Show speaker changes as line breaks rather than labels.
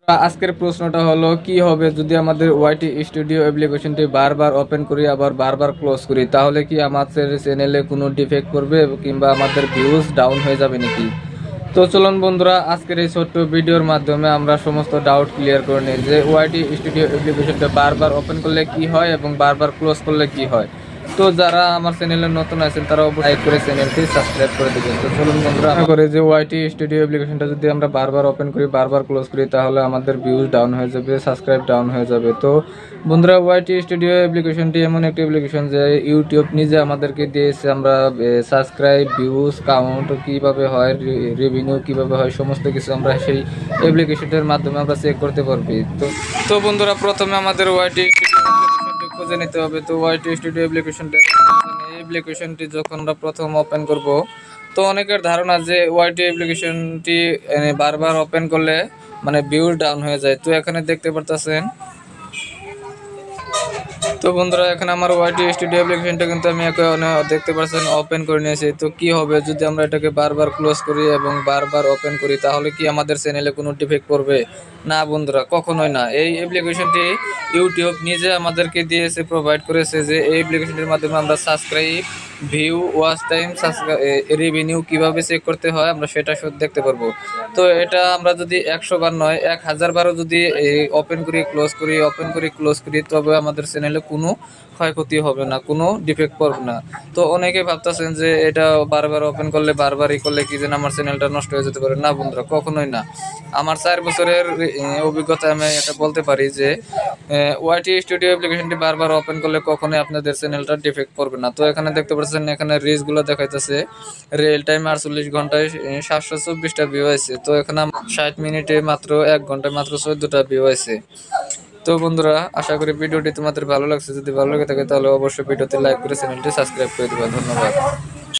আজকের প্রশ্নটা হলো কি হবে যদি আমাদের ওয়াইটি স্টুডিও অ্যাপ্লিকেশনটি বারবার ওপেন করি আবার বারবার ক্লোজ করি, তাহলে কি আমাদের চ্যানেলে কোনো ডিফেক্ট পড়বে কিংবা আমাদের ভিউজ ডাউন হয়ে যাবে নাকি? তো চলুন বন্ধুরা, আজকের এই ছোট্ট ভিডিওর মাধ্যমে আমরা সমস্ত ডাউট ক্লিয়ার করে নিই যে ওয়াইটি স্টুডিও অ্যাপ্লিকেশনটা বারবার ওপেন করলে কি হয় এবং বারবার ক্লোজ করলে কি হয়। তো যারা আমার চ্যানেলে নতুন আছেন তারা অবশ্যই লাইক করে চ্যানেলটি সাবস্ক্রাইব করে দেবেন। তো চলুন বন্ধুরা, আশা করি যে ওয়াইটি স্টুডিও অ্যাপ্লিকেশনটা যদি আমরা বারবার ওপেন করি বারবার ক্লোজ করি তাহলে আমাদের ভিউজ ডাউন হয়ে যাবে, সাবস্ক্রাইব ডাউন হয়ে যাবে। তো বন্ধুরা, ওয়াইটি স্টুডিও অ্যাপ্লিকেশনটি এমন একটি অ্যাপ্লিকেশন যে ইউটিউব নিজে আমাদেরকে দিয়েছে। আমরা সাবস্ক্রাইব, ভিউজ কাউন্ট কিভাবে হয়, রেভিনিউ কিভাবে হয়, সমস্ত কিছু আমরা সেই অ্যাপ্লিকেশনটার মাধ্যমে আমরা চেক করতে পারবি। তো বন্ধুরা, প্রথমে আমাদের ওয়াইটি খুঁজে নিতে হবে। তো ওয়াইটি স্টুডিও অ্যাপ্লিকেশনটি যখন আমরা প্রথম ওপেন করব, তো অনেকের ধারণা যে ওয়াইটি অ্যাপ্লিকেশনটি বারবার ওপেন করলে মানে ভিউ ডাউন হয়ে যায়। তো এখানে দেখতে পারতেছেন, তো বন্ধুরা এখানে আমার ওয়াইটি স্টুডিও অ্যাপ্লিকেশনটা কিন্তু আমি দেখতে পাচ্ছেন ওপেন করে নিয়েছি। তো কি হবে যদি আমরা এটাকে বারবার ক্লোজ করি এবং বারবার ওপেন করি, তাহলে কি আমাদের চ্যানেলে কোনো ডিফেক্ট পড়বে? না বন্ধুরা, কখনোই না। এই অ্যাপ্লিকেশনটি ইউটিউব নিজে আমাদেরকে দিয়েছে, প্রোভাইড করেছে যে এই অ্যাপ্লিকেশনটির মাধ্যমে আমরা subscribe, view, watch time, revenue কীভাবে চেক করতে হয় আমরা সেটা দেখতে পারবো। তো এটা আমরা যদি 100 বার নয় 1000 বারও যদি ওপেন করি ক্লোজ করি ওপেন করি ক্লোজ করি, তবে আমাদের চ্যানেলে কোনো ক্ষয়ক্ষতি হবে না, কোনো ডিফেক্ট পড়বে না। তো অনেকে ভাবতেছেন যে এটা বারবার ওপেন করলে বারবারই করলে কি যেন আমার চ্যানেলটা নষ্ট হয়ে যেতে পারে। না বন্ধুরা, কখনোই না। আমার 4 বছরের অভিজ্ঞতা আমি এটা বলতে পারি যে ওয়াইটি স্টুডিও অ্যাপ্লিকেশনটি বারবার ওপেন করলে কখনোই আপনাদের চ্যানেলটা ডিফেক্ট পড়বে না। তো এখানে দেখতে পাচ্ছেন, এখানে রিলসগুলো দেখাইতেছে রিয়েল টাইম 48 ঘন্টায় 724টা ভিউ আছে। তো এখানে 60 মিনিটে মাত্র 1 ঘন্টায় মাত্র 14টা ভিউ আছে। তো বন্ধুরা, আশা করি ভিডিওটি তোমাদের ভালো লাগছে। যদি ভালো লাগে থাকে তাহলে অবশ্যই ভিডিওতে লাইক করে চ্যানেলটি সাবস্ক্রাইব করে দেবেন। ধন্যবাদ।